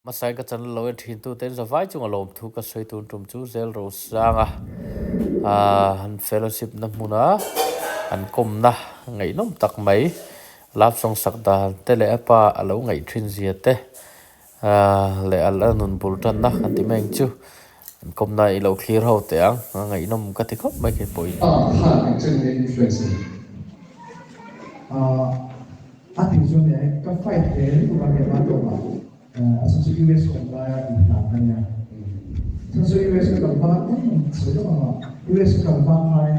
Masai ka chan lo thin tu ten zawai chung alom thu ka soi tun tum chu zel ro sanga han fellowship na muna an kom na ngai nom tak mai lap song sak da te le apa alo ngai thin zia te le al nun bul tan na kan ti meng chu an kom na i lo clear ho te ang ngai nom ka ti khop mai ke poi ha chân influence a ti chu ne ka fight te ku ka me ma to ma sa su US ko la ya ti na kan ya sa su US ka ba ko so do ma US ka ba hai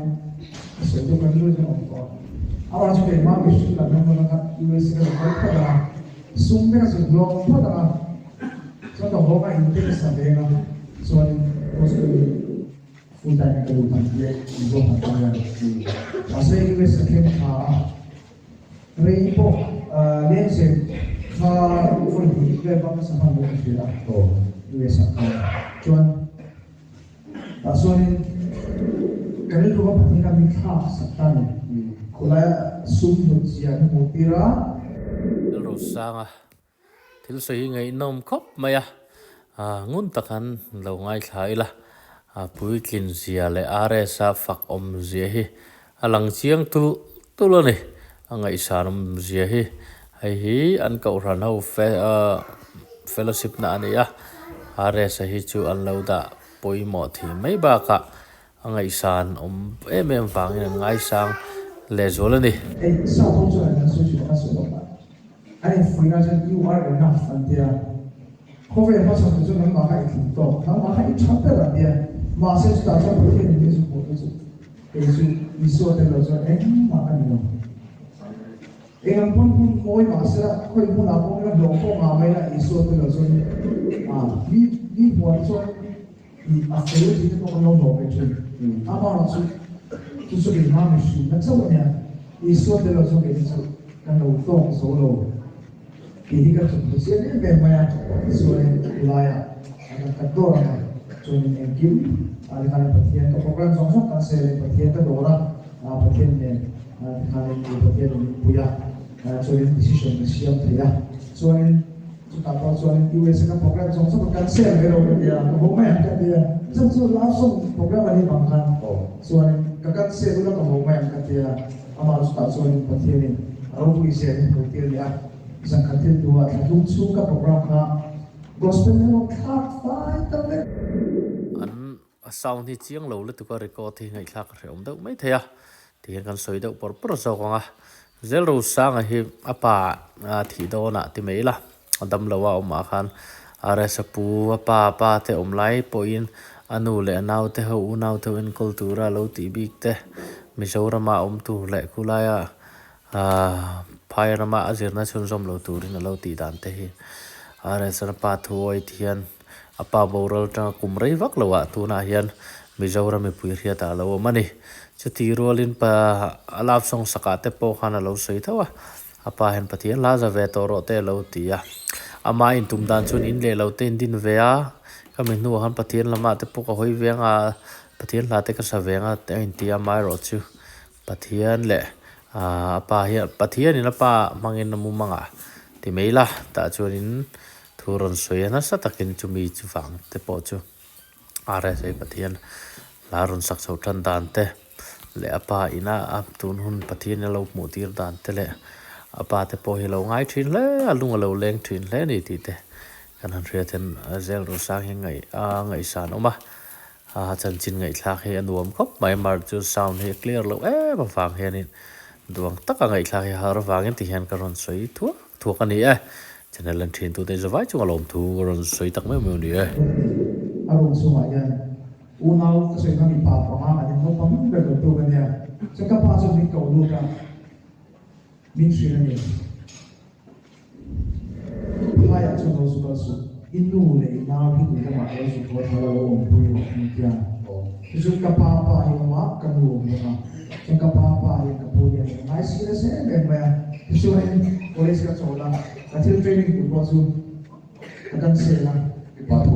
so do ka lu jo ko awara su ke ma bi su la na ma ka US ka ba ka da sum me ka su blog pa da so da ho ka interest sa de na so ni ko su full time ka lu kan ye go ha ta ya asai US ka ke ha Reipo, lense, ha full ke ba sa ha mo sila to US account. Chuan asonin kanil ko pa tingka mikha sa tan. Kula sum siya mo tira. ro sanga thil soi ngai nom khop mai ngun takan lo ngai thlai la pui tlin zia le are sa fak om zia hi alang chiang tu lo ni angai saram zia hi hei hi an kau ran ho fellowship na ania are sa hi chu an lo da poi mo thi mai ba ka angai san em wangin ngai sang le zol ni Eh, sa to so na so chu na so ba. Ai fui na jan you are enough and dia. Ko ve ma sa so na ma ka i to. Na ma ka i chap da dia. Ma se sta cha ko ni ni so ko so. E so ni so de lo so ma ka ni no. Ang pun moi masa ko pun ako na do ko mamay na iso to lo so vi buat so I after dito ko no do ke chu ama no so so ke ma mi shu na so niya iso to lo so ke so kan lo to so lo ki ka so so ne be ma so ne laya ang kadora so ni kim ali kan pathian ko program so so kan se pathian ka dora pathian ne kan ni pathian ni puya so yung decision na siya kaya so yung tapos so yung US ka program so so cancel pero dia ko may ka dia so langsung program ani bangkan so yung ka-cancel ulang ko may ka dia ama sa so yung pathirin araw ko isa yung hotel dia isang katil dua kung suka program na gospel na kat fight tabe an sound hi chiang lo le tu ka record thi ngai thak re om deuh mai thea ti kan soi deuh por so nga zel ro sang hi apa thi do na ti mai la adam lawa om khan are sapu apa te om lai poin anu le nau te ho nau te in kultura lo ti bik te mizorama om tu le kulaya phairama azirna chun som lo turin lo ti dan te hi are sar pa thuai thian apa boral ta kumrei vak lawa tu na hian mizoram mi pui ria ta lo mani chuti rolin pa alap song sakate po khana lo sei thawa apa hen pathian la za ve to ro te lo tia ama in tum dan chun in le lo ten din ve a kamin nu han pathian lama te po ka hoi venga pathian la te ka sa venga te in tia mai ro chu pathian le apa hi pathian in apa mangin mu manga ti meila ta chunin thuron soyana sa takin chumi chu wang te po chu are sei pathian larun sak so than dan te le apa ina ap tun hun pathian lo mu tir dan te le apa te po hi lo ngai thin le alung lo leng thin le ni ti te kan han ria ten zel ro sang hi ngai san oma chan chin ngai thla hi anuam khop mai mar chu sound hi clear lo ba wang hian in duang taka ngai thla hi har wangin ti hian karon soi thu kan ni channel lan thin tu te zawai chu alom thu ron soi tak mai mu ni arong suma yan unaw kasi kami papahangan din mo pamungkad ito kanya sa kapasok ni kaulo ka minsi na niya haya sa mga subaso inule inawin nila mga subo at halawang puyo niya so kapapa yung mga kanuong mga so kapapa yung kapuya ay sila sa eme maya so ulis ka sola at yung training ko so akan sila ipato